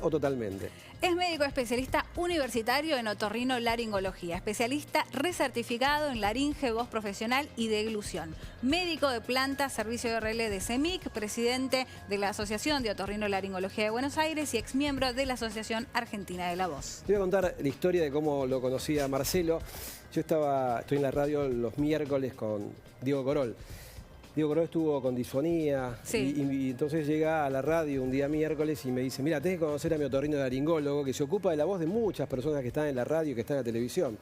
¿O totalmente? Es médico especialista universitario en otorrinolaringología, especialista recertificado en laringe, voz profesional y deglución. Médico de planta, servicio de RL de CEMIC, presidente de la Asociación de Otorrinolaringología de Buenos Aires y exmiembro de la Asociación Argentina de la Voz. Te voy a contar la historia de cómo lo conocí a Marcelo. Estoy en la radio los miércoles con Diego Corol. Diego Corol estuvo con disfonía y entonces llega a la radio un día miércoles y me dice, mira, tenés que conocer a mi otorrinolaringólogo que se ocupa de la voz de muchas personas que están en la radio y que están en la televisión.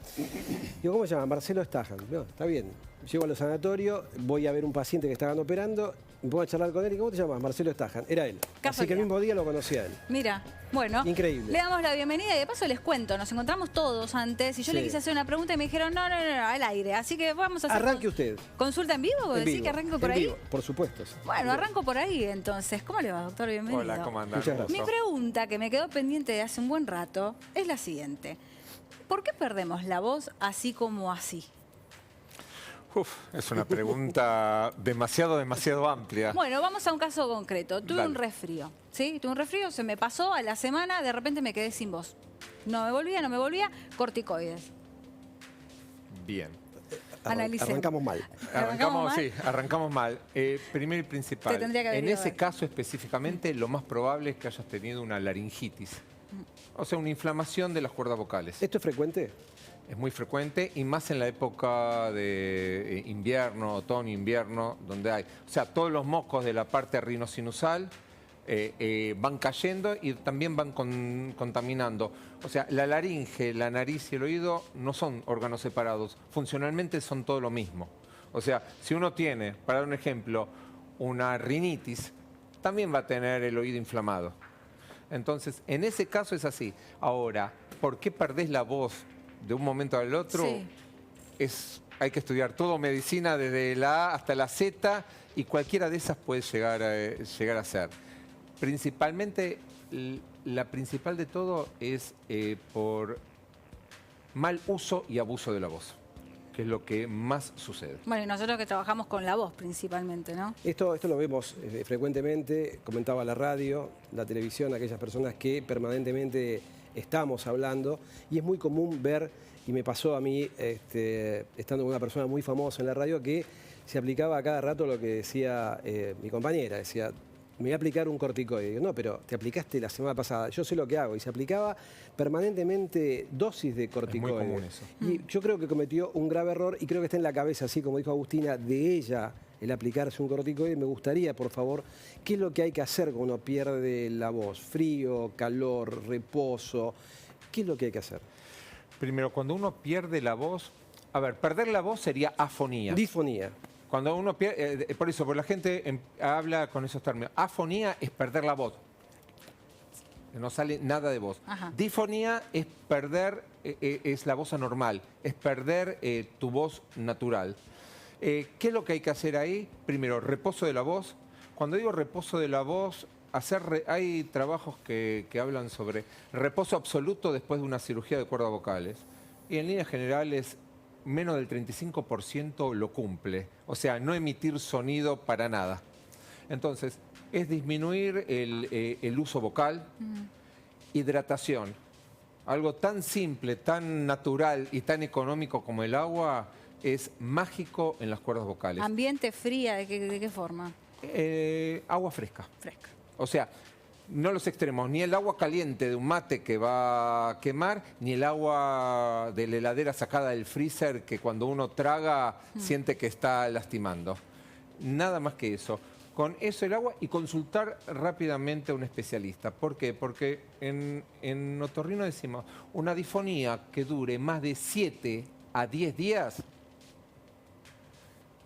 Digo, ¿cómo se llama? Marcelo Stajan. No, está bien. Llego a los sanatorios, voy a ver un paciente que estaban operando, me pongo a charlar con él y ¿cómo te llamas? Marcelo Stajan. Era él. Así que el mismo día lo conocí a él. Mira, bueno. Increíble. Le damos la bienvenida y de paso les cuento, nos encontramos todos antes y yo le quise hacer una pregunta y me dijeron, no, al aire. Así que vamos a hacer... Arranque usted. ¿Consulta en vivo? ¿Vos decís que arranco por ahí? Vivo, por supuesto. Sí. Bueno, arranco por ahí entonces. ¿Cómo le va, doctor? Bienvenido. Hola, ¿cómo andás? Muchas gracias. Mi pregunta, que me quedó pendiente de hace un buen rato, es la siguiente. ¿Por qué perdemos la voz así como así? Es una pregunta demasiado amplia. Bueno, vamos a un caso concreto. Tuve Dale. un resfrío, ¿sí? Tuve un resfrío, se me pasó a la semana, de repente me quedé sin voz. No me volvía, corticoides. Bien. Analicemos. Arrancamos mal. Arrancamos mal. Primero y principal, Te tendría que haber en ido a ese ver. caso específicamente, lo más probable es que hayas tenido una laringitis. O sea, una inflamación de las cuerdas vocales. ¿Esto es frecuente? Es muy frecuente y más en la época de invierno, otoño, invierno, donde hay... O sea, todos los mocos de la parte rinosinusal van cayendo y también van contaminando. O sea, la laringe, la nariz y el oído no son órganos separados. Funcionalmente son todo lo mismo. O sea, si uno tiene, para dar un ejemplo, una rinitis, también va a tener el oído inflamado. Entonces, en ese caso es así. Ahora, ¿por qué perdés la voz de un momento al otro? Sí. Hay que estudiar todo medicina desde la A hasta la Z y cualquiera de esas puede llegar a ser. Principalmente, la principal de todo es por mal uso y abuso de la voz, que es lo que más sucede. Bueno, y nosotros que trabajamos con la voz principalmente, ¿no? Esto lo vemos frecuentemente, comentaba la radio, la televisión, aquellas personas que permanentemente estamos hablando, y es muy común ver, y me pasó a mí, estando con una persona muy famosa en la radio, que se aplicaba a cada rato lo que decía mi compañera, decía, me voy a aplicar un corticoide. Digo, no, pero te aplicaste la semana pasada, yo sé lo que hago. Y se aplicaba permanentemente dosis de corticoide. Es muy común eso. Y yo creo que cometió un grave error y creo que está en la cabeza, así como dijo Agustina, de ella el aplicarse un corticoide. Me gustaría, por favor, ¿qué es lo que hay que hacer cuando uno pierde la voz? Frío, calor, reposo. ¿Qué es lo que hay que hacer? Primero, cuando uno pierde la voz... A ver, perder la voz sería afonía. Disfonía. Cuando uno pierde, por eso, porque la gente habla con esos términos. Afonía es perder la voz. No sale nada de voz. Ajá. Difonía es perder, es la voz anormal, es perder tu voz natural. ¿Qué es lo que hay que hacer ahí? Primero, reposo de la voz. Cuando digo reposo de la voz, hay trabajos que hablan sobre reposo absoluto después de una cirugía de cuerdas vocales. Y en líneas generales, menos del 35% lo cumple. O sea, no emitir sonido para nada. Entonces, es disminuir el uso vocal, hidratación. Algo tan simple, tan natural y tan económico como el agua es mágico en las cuerdas vocales. ¿Ambiente fría? ¿De qué forma? Agua fresca. Fresca. O sea, no los extremos, ni el agua caliente de un mate que va a quemar, ni el agua de la heladera sacada del freezer que cuando uno traga siente que está lastimando. Nada más que eso. Con eso el agua y consultar rápidamente a un especialista. ¿Por qué? Porque en otorrino decimos, una disfonía que dure más de 7 a 10 días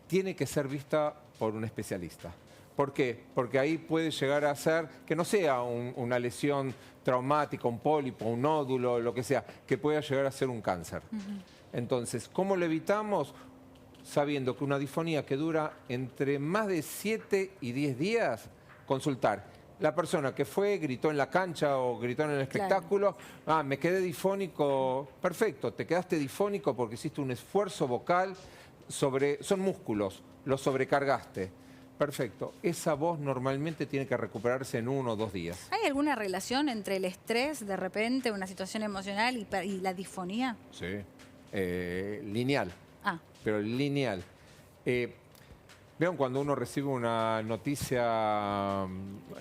tiene que ser vista por un especialista. ¿Por qué? Porque ahí puede llegar a ser que no sea una lesión traumática, un pólipo, un nódulo, lo que sea, que pueda llegar a ser un cáncer. Entonces, ¿cómo lo evitamos? Sabiendo que una disfonía que dura entre más de 7 y 10 días, consultar. La persona que fue, gritó en la cancha o gritó en el espectáculo, me quedé difónico, perfecto, te quedaste difónico porque hiciste un esfuerzo vocal son músculos, los sobrecargaste. perfecto. Esa voz normalmente tiene que recuperarse en 1 o 2 días. ¿Hay alguna relación entre el estrés, de repente, una situación emocional y la disfonía? Sí. Lineal. Pero lineal. Vean, cuando uno recibe una noticia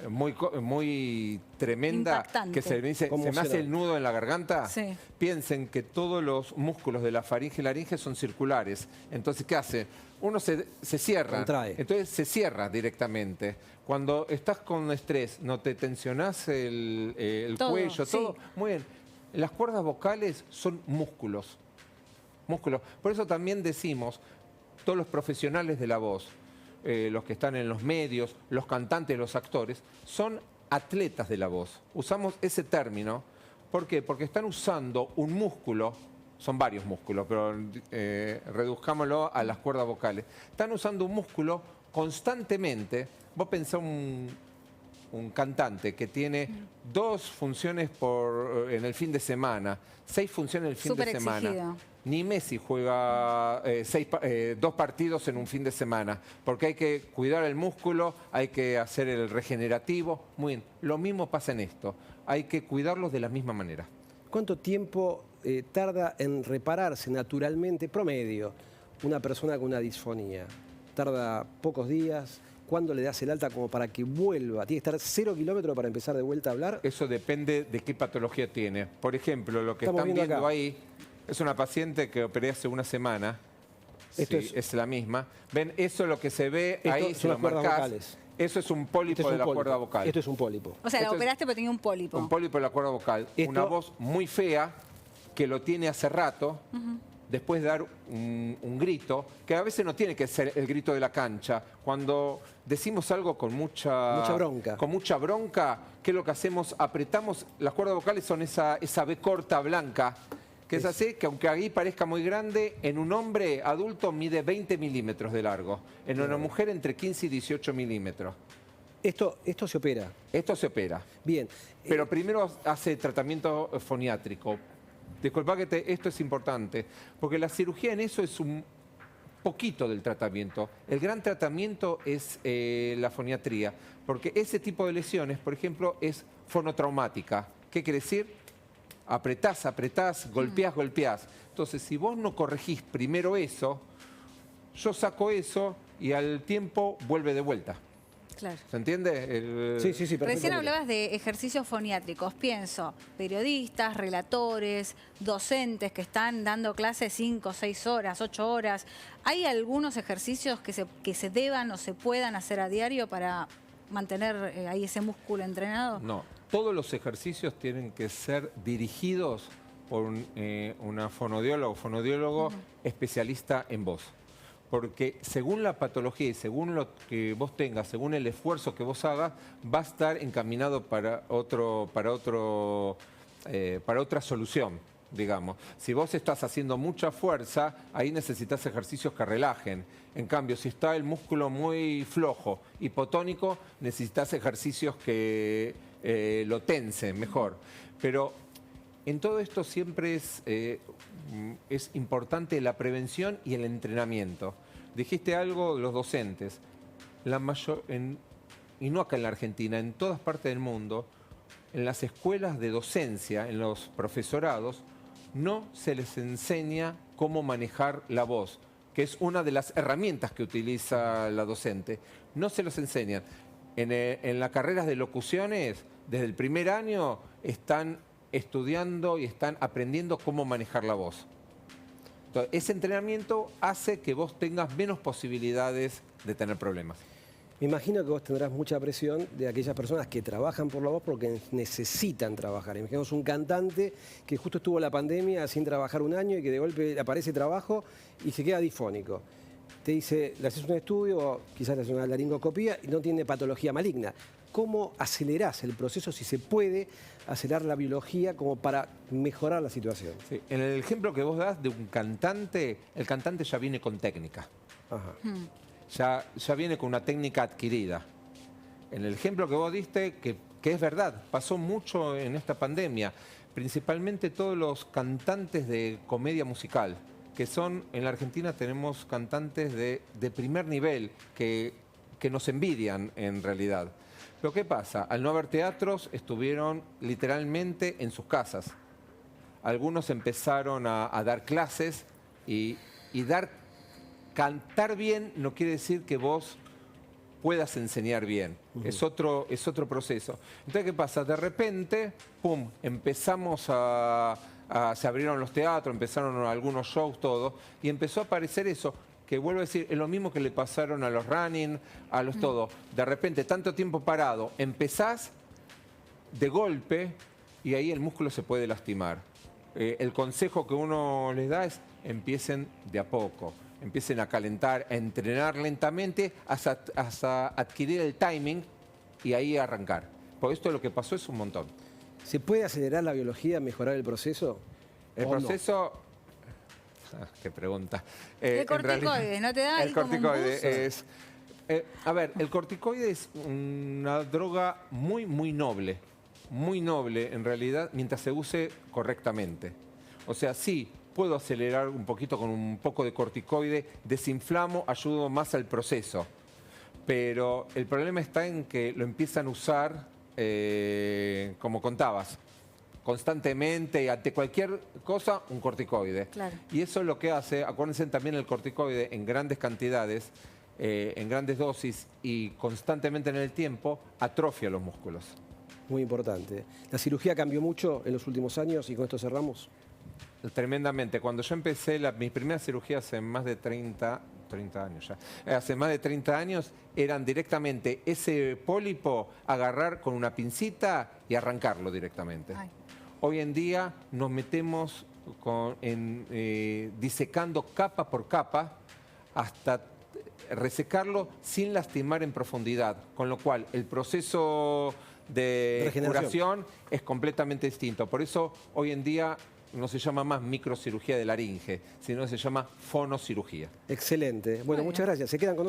muy tremenda, impactante, que se me dice, se me hace el nudo en la garganta, sí. Piensen que todos los músculos de la faringe y laringe son circulares. Entonces, ¿qué hace? Uno se cierra, contrae. Entonces se cierra directamente. Cuando estás con estrés, no te tensionás el todo, cuello, sí. todo. Muy bien. Las cuerdas vocales son músculos. Por eso también decimos, todos los profesionales de la voz, los que están en los medios, los cantantes, los actores, son atletas de la voz. Usamos ese término. ¿Por qué? Porque están usando un músculo, son varios músculos, pero reduzcámoslo a las cuerdas vocales. Están usando un músculo constantemente. Vos pensás un cantante que tiene 2 funciones en el fin de semana, 6 funciones el fin de semana. Exigido. Ni Messi juega 2 partidos en un fin de semana, porque hay que cuidar el músculo, hay que hacer el regenerativo. Muy bien, lo mismo pasa en esto. Hay que cuidarlos de la misma manera. ¿Cuánto tiempo tarda en repararse naturalmente, promedio, una persona con una disfonía? ¿Tarda pocos días? ¿Cuándo le das el alta como para que vuelva? ¿Tiene que estar 0 kilómetros para empezar de vuelta a hablar? Eso depende de qué patología tiene. Por ejemplo, lo que están viendo ahí es una paciente que operé hace una semana. Esto sí, es la misma. ¿Ven? Eso es lo que se ve ahí, son las cuerdas vocales. Eso es un pólipo de la cuerda vocal. Esto es un pólipo. O sea, la operaste pero tenía un pólipo. Un pólipo de la cuerda vocal. Una voz muy fea que lo tiene hace rato. Después de dar un grito, que a veces no tiene que ser el grito de la cancha. Cuando decimos algo con mucha bronca, ¿qué es lo que hacemos? Apretamos, las cuerdas vocales son esa B corta blanca, que es así, que aunque ahí parezca muy grande, en un hombre adulto mide 20 milímetros de largo, en una mujer entre 15 y 18 milímetros. Esto se opera. Esto se opera. Bien. Pero primero hace tratamiento foniátrico. Disculpa que esto es importante, porque la cirugía en eso es un poquito del tratamiento. El gran tratamiento es la foniatría, porque ese tipo de lesiones, por ejemplo, es fonotraumática. ¿Qué quiere decir? Apretás, golpeás. Entonces, si vos no corregís primero eso, yo saco eso y al tiempo vuelve de vuelta. Claro. ¿Se entiende? Sí, perfecto. Recién hablabas de ejercicios foniátricos. Pienso, periodistas, relatores, docentes que están dando clases 5, 6 horas, 8 horas. ¿Hay algunos ejercicios que se deban o se puedan hacer a diario para mantener ahí ese músculo entrenado? No, todos los ejercicios tienen que ser dirigidos por una fonodiólogo especialista en voz. Porque según la patología y según lo que vos tengas, según el esfuerzo que vos hagas, va a estar encaminado para otra solución, digamos. Si vos estás haciendo mucha fuerza, ahí necesitas ejercicios que relajen. En cambio, si está el músculo muy flojo, hipotónico, necesitas ejercicios que lo tensen mejor. Pero en todo esto siempre es importante la prevención y el entrenamiento. Dijiste algo, los docentes. Y no acá en la Argentina, en todas partes del mundo, en las escuelas de docencia, en los profesorados, no se les enseña cómo manejar la voz, que es una de las herramientas que utiliza la docente. No se los enseñan. En las carreras de locuciones, desde el primer año, están estudiando y están aprendiendo cómo manejar la voz. Entonces, ese entrenamiento hace que vos tengas menos posibilidades de tener problemas. Me imagino que vos tendrás mucha presión de aquellas personas que trabajan por la voz porque necesitan trabajar. Imaginemos un cantante que justo estuvo en la pandemia sin trabajar un año y que de golpe aparece trabajo y se queda difónico. Te dice, le haces un estudio, quizás le haces una laringoscopía y no tiene patología maligna. ¿Cómo acelerás el proceso, si se puede acelerar la biología como para mejorar la situación? Sí. En el ejemplo que vos das de un cantante, el cantante ya viene con técnica. Ajá. Ya viene con una técnica adquirida. En el ejemplo que vos diste, que es verdad, pasó mucho en esta pandemia, principalmente todos los cantantes de comedia musical, que son, en la Argentina tenemos cantantes de primer nivel, que que nos envidian en realidad. Pero ¿qué pasa? Al no haber teatros, estuvieron literalmente en sus casas. Algunos empezaron a dar clases y cantar bien no quiere decir que vos puedas enseñar bien. Es otro proceso. Entonces, ¿qué pasa? De repente, pum, empezamos se abrieron los teatros, empezaron algunos shows, todo, y empezó a aparecer eso, que vuelvo a decir, es lo mismo que le pasaron a los running, a los todo. De repente, tanto tiempo parado, empezás de golpe y ahí el músculo se puede lastimar. El consejo que uno les da es empiecen de a poco, empiecen a calentar, a entrenar lentamente hasta adquirir el timing y ahí arrancar. Por esto lo que pasó es un montón. ¿Se puede acelerar la biología, mejorar el proceso? El proceso... qué pregunta. El corticoide, ¿no te da? El corticoide es... a ver, el corticoide es una droga muy noble. Muy noble, en realidad, mientras se use correctamente. O sea, sí, puedo acelerar un poquito con un poco de corticoide, desinflamo, ayudo más al proceso. Pero el problema está en que lo empiezan a usar, como contabas, constantemente y ante cualquier cosa, un corticoide. Claro. Y eso es lo que hace, acuérdense también el corticoide en grandes cantidades, en grandes dosis y constantemente en el tiempo, atrofia los músculos. Muy importante. ¿La cirugía cambió mucho en los últimos años y con esto cerramos? Tremendamente. Cuando yo empecé mis primeras cirugías hace más de 30 años ya. Hace más de 30 años eran directamente ese pólipo, agarrar con una pincita y arrancarlo directamente. Ay. Hoy en día nos metemos disecando capa por capa hasta resecarlo sin lastimar en profundidad. Con lo cual el proceso de curación es completamente distinto. Por eso hoy en día no se llama más microcirugía de laringe, sino se llama fonocirugía. Excelente. Bueno, muchas gracias. Se quedan con